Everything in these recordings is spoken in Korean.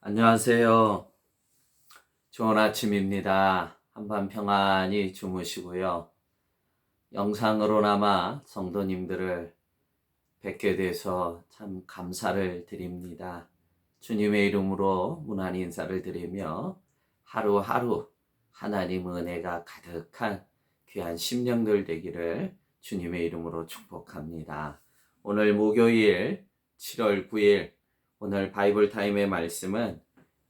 안녕하세요. 좋은 아침입니다. 한밤 평안히 주무시고요. 영상으로나마 성도님들을 뵙게 돼서 참 감사를 드립니다. 주님의 이름으로 무난 인사를 드리며 하루하루 하나님 은혜가 가득한 귀한 심령들 되기를 주님의 이름으로 축복합니다. 오늘 목요일 7월 9일 오늘 바이블 타임의 말씀은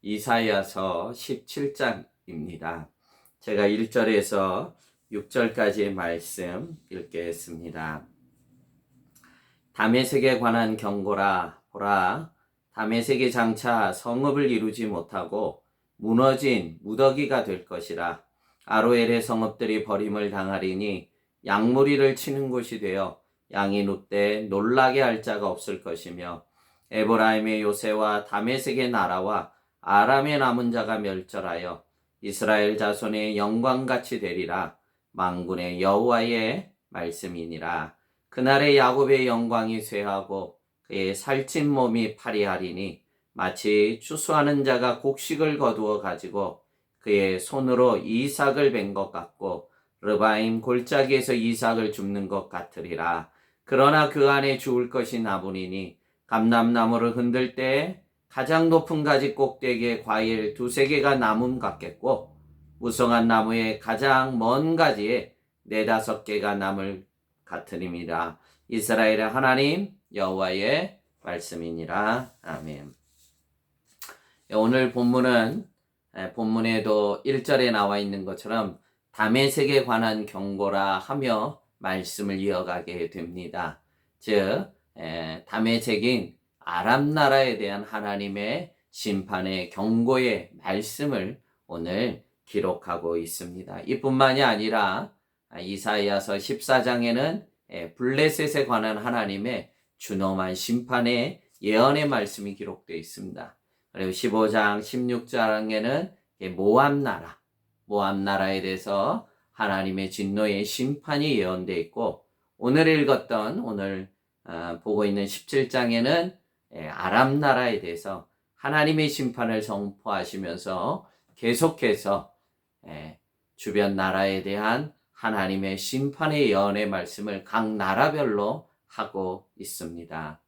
이사야서 17장입니다. 제가 1절에서 6절까지의 말씀 읽겠습니다. 다메섹에 관한 경고라. 보라, 다메섹이 장차 성읍을 이루지 못하고 무너진 무더기가 될 것이라. 아로엘의 성읍들이 버림을 당하리니 양무리를 치는 곳이 되어 양이 눕되 놀라게 할 자가 없을 것이며, 에브라임의 요새와 다메섹의 나라와 아람의 남은 자가 멸절하여 이스라엘 자손의 영광같이 되리라. 만군의 여호와의 말씀이니라. 그날에 야곱의 영광이 쇠하고 그의 살찐 몸이 파리하리니, 마치 추수하는 자가 곡식을 거두어 가지고 그의 손으로 이삭을 벤 것 같고 르바임 골짜기에서 이삭을 줍는 것 같으리라. 그러나 그 안에 주울 것이 나무니니, 감람나무를 흔들 때 가장 높은 가지 꼭대기에 과일 2-3개가 남음 같겠고, 무성한 나무의 가장 먼 가지에 4-5개가 남을 같으림이라. 이스라엘의 하나님 여호와의 말씀이니라. 아멘. 오늘 본문은 본문에도 1절에 나와 있는 것처럼 다메섹에 관한 경고라 하며 말씀을 이어가게 됩니다. 즉 다메섹인 아람 나라에 대한 하나님의 심판의 경고의 말씀을 오늘 기록하고 있습니다. 이뿐만이 아니라 이사야서 14장에는 블레셋에 관한 하나님의 준엄한 심판의 예언의 말씀이 기록되어 있습니다. 그리고 15장, 16장에는 모압 나라에 대해서 하나님의 진노의 심판이 예언되어 있고, 오늘 읽었던 오늘 보고 있는 17장에는 아람 나라에 대해서 하나님의 심판을 선포하시면서 계속해서 주변 나라에 대한 하나님의 심판의 예언의 말씀을 각 나라별로 하고 있습니다.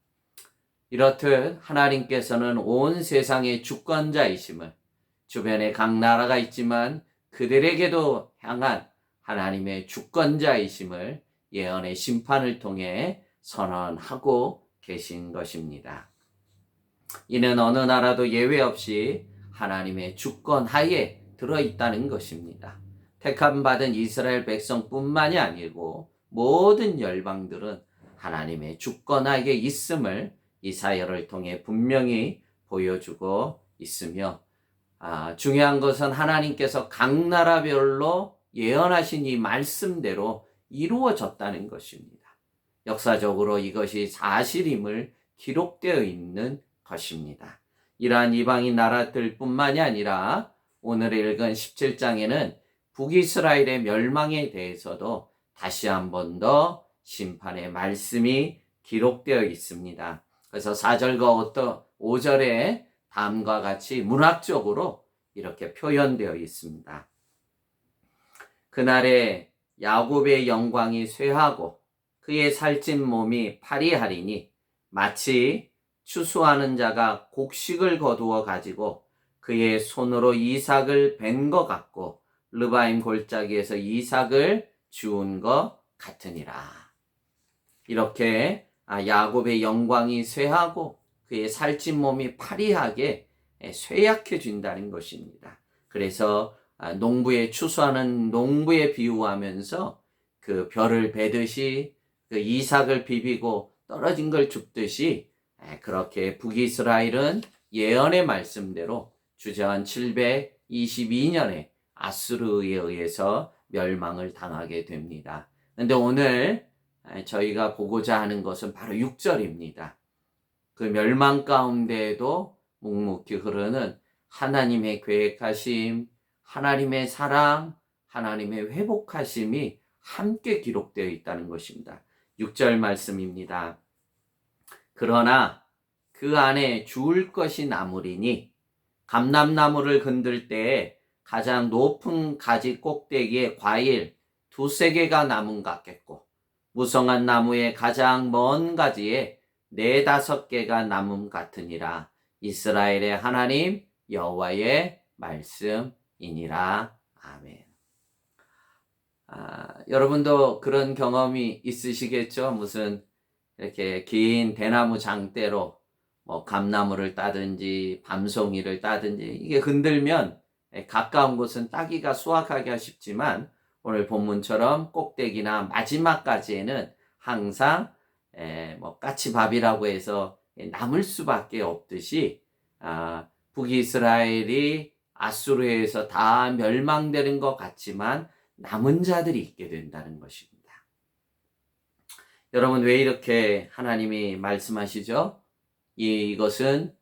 이렇듯 하나님께서는 온 세상의 주권자이심을, 주변에 각 나라가 있지만 그들에게도 향한 하나님의 주권자이심을 예언의 심판을 통해 선언하고 계신 것입니다. 이는 어느 나라도 예외 없이 하나님의 주권 하에 들어있다는 것입니다. 택함받은 이스라엘 백성뿐만이 아니고 모든 열방들은 하나님의 주권 하에 있음을 이사야를 통해 분명히 보여주고 있으며, 중요한 것은 하나님께서 각 나라별로 예언하신 이 말씀대로 이루어졌다는 것입니다. 역사적으로 이것이 사실임을 기록되어 있는 것입니다. 이러한 이방인 나라들뿐만이 아니라 오늘 읽은 17장에는 북이스라엘의 멸망에 대해서도 다시 한 번 더 심판의 말씀이 기록되어 있습니다. 그래서 4절과 5절에 다음과 같이 문학적으로 이렇게 표현되어 있습니다. 그날에 야곱의 영광이 쇠하고 그의 살찐 몸이 파리하리니, 마치 추수하는 자가 곡식을 거두어 가지고 그의 손으로 이삭을 벤 것 같고 르바임 골짜기에서 이삭을 주운 것 같으니라. 이렇게 야곱의 영광이 쇠하고 그의 살찐 몸이 파리하게 쇠약해진다는 것입니다. 그래서 농부에 추수하는 농부에 비유하면서 그 벼를 베듯이 그 이삭을 비비고 떨어진 걸 줍듯이, 그렇게 북이스라엘은 예언의 말씀대로 주전 722년에 아수르에 의해서 멸망을 당하게 됩니다. 그런데 오늘 저희가 보고자 하는 것은 바로 6절입니다. 그 멸망 가운데에도 묵묵히 흐르는 하나님의 계획하심, 하나님의 사랑, 하나님의 회복하심이 함께 기록되어 있다는 것입니다. 6절 말씀입니다. 그러나 그 안에 주울 것이 남으리니, 감람나무를 건들 때 가장 높은 가지 꼭대기에 과일 두세 개가 나무 같겠고, 무성한 나무의 가장 먼 가지에 네다섯 개가 나무 같으니라. 이스라엘의 하나님 여호와의 말씀이니라. 아멘. 여러분도 그런 경험이 있으시겠죠? 무슨 이렇게 긴 대나무 장대로 뭐 감나무를 따든지 밤송이를 따든지 이게 흔들면 가까운 곳은 따기가 수확하기가 쉽지만, 오늘 본문처럼 꼭대기나 마지막까지에는 항상 뭐 까치밥이라고 해서 남을 수밖에 없듯이 북이스라엘이 아수르에서 다 멸망되는 것 같지만 남은 자들이 있게 된다는 것입니다. 여러분, 왜 이렇게 하나님이 말씀하시죠? 이것은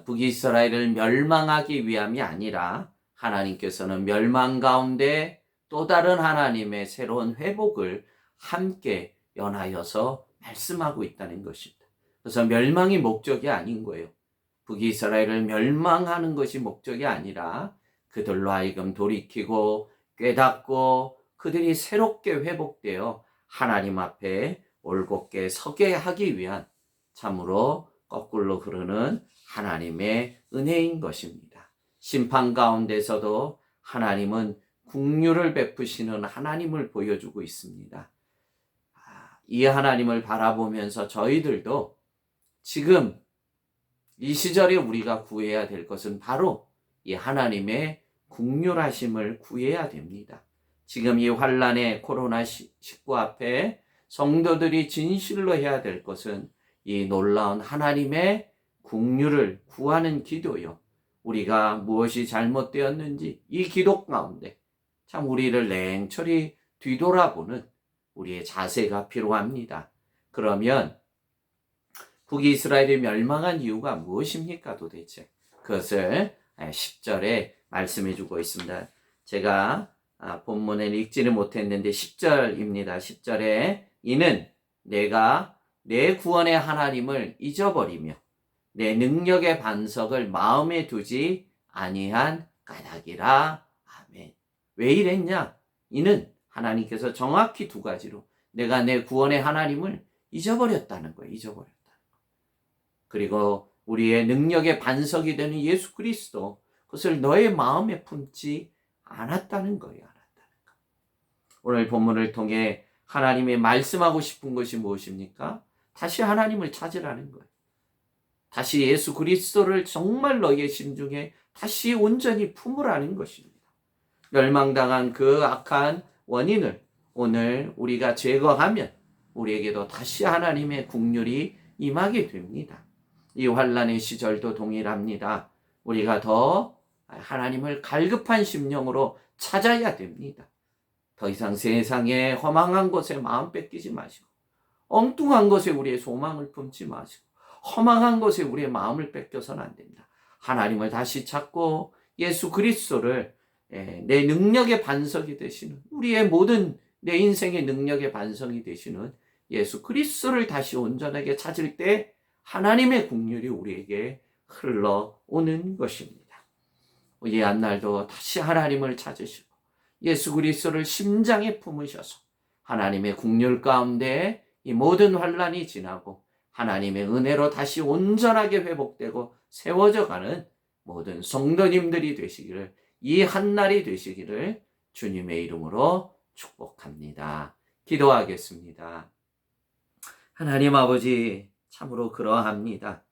북이스라엘을 멸망하기 위함이 아니라 하나님께서는 멸망 가운데 또 다른 하나님의 새로운 회복을 함께 연하여서 말씀하고 있다는 것입니다. 그래서 멸망이 목적이 아닌 거예요. 북이스라엘을 멸망하는 것이 목적이 아니라 그들로 하여금 돌이키고 깨닫고 그들이 새롭게 회복되어 하나님 앞에 올곧게 서게 하기 위한 참으로 거꾸로 흐르는 하나님의 은혜인 것입니다. 심판 가운데서도 하나님은 긍휼을 베푸시는 하나님을 보여주고 있습니다. 이 하나님을 바라보면서 저희들도 지금 이 시절에 우리가 구해야 될 것은 바로 이 하나님의 긍휼하심을 구해야 됩니다. 지금 이 환난의 코로나19 앞에 성도들이 진실로 해야 될 것은 이 놀라운 하나님의 긍휼을 구하는 기도요. 우리가 무엇이 잘못되었는지 이 기도 가운데 참 우리를 냉철히 뒤돌아보는 우리의 자세가 필요합니다. 그러면 북이스라엘이 멸망한 이유가 무엇입니까 도대체? 그것을 10절에 말씀해 주고 있습니다. 제가 본문에 읽지는 못했는데 10절입니다. 10절에 이는 내가 내 구원의 하나님을 잊어버리며 내 능력의 반석을 마음에 두지 아니한 까닭이라. 아멘. 왜 이랬냐? 이는 하나님께서 정확히 두 가지로 내가 내 구원의 하나님을 잊어버렸다는 거예요. 잊어버렸다는 거. 그리고 우리의 능력의 반석이 되는 예수 그리스도, 그것을 너의 마음에 품지 않았다는 거예요. 않았다는 거. 오늘 본문을 통해 하나님이 말씀하고 싶은 것이 무엇입니까? 다시 하나님을 찾으라는 거예요. 다시 예수 그리스도를 정말 너의 심중에 다시 온전히 품으라는 것입니다. 멸망당한 그 악한 원인을 오늘 우리가 제거하면 우리에게도 다시 하나님의 긍휼이 임하게 됩니다. 이 환난의 시절도 동일합니다. 우리가 더 하나님을 갈급한 심령으로 찾아야 됩니다. 더 이상 세상의 허망한 것에 마음 뺏기지 마시고, 엉뚱한 것에 우리의 소망을 품지 마시고, 허망한 것에 우리의 마음을 뺏겨서는 안 됩니다. 하나님을 다시 찾고 예수 그리스도를 내 능력의 반석이 되시는, 우리의 모든 내 인생의 능력의 반석이 되시는 예수 그리스도를 다시 온전하게 찾을 때 하나님의 긍휼이 우리에게 흘러오는 것입니다. 이 한날도 다시 하나님을 찾으시고 예수 그리스도를 심장에 품으셔서 하나님의 긍휼 가운데 이 모든 환난이 지나고 하나님의 은혜로 다시 온전하게 회복되고 세워져 가는 모든 성도님들이 되시기를, 이 한날이 되시기를 주님의 이름으로 축복합니다. 기도하겠습니다. 하나님 아버지, 참으로 그러합니다.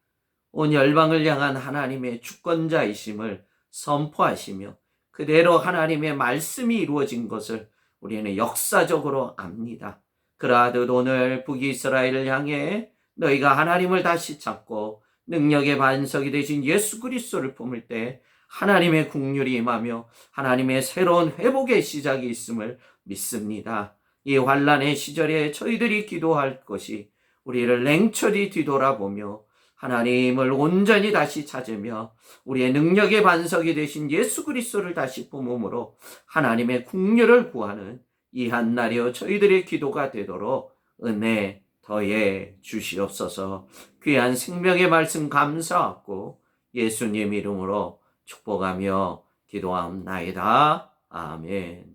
온 열방을 향한 하나님의 주권자이심을 선포하시며 그대로 하나님의 말씀이 이루어진 것을 우리는 역사적으로 압니다. 그러하듯 오늘 북이스라엘을 향해 너희가 하나님을 다시 찾고 능력의 반석이 되신 예수 그리스도를 품을 때 하나님의 긍휼이 임하며 하나님의 새로운 회복의 시작이 있음을 믿습니다. 이 환난의 시절에 저희들이 기도할 것이 우리를 냉철히 뒤돌아보며 하나님을 온전히 다시 찾으며 우리의 능력의 반석이 되신 예수 그리스도를 다시 품음으로 하나님의 긍휼을 구하는 이 한날이여 저희들의 기도가 되도록 은혜 더해 주시옵소서. 귀한 생명의 말씀 감사하고 예수님 이름으로 축복하며 기도하옵나이다. 아멘.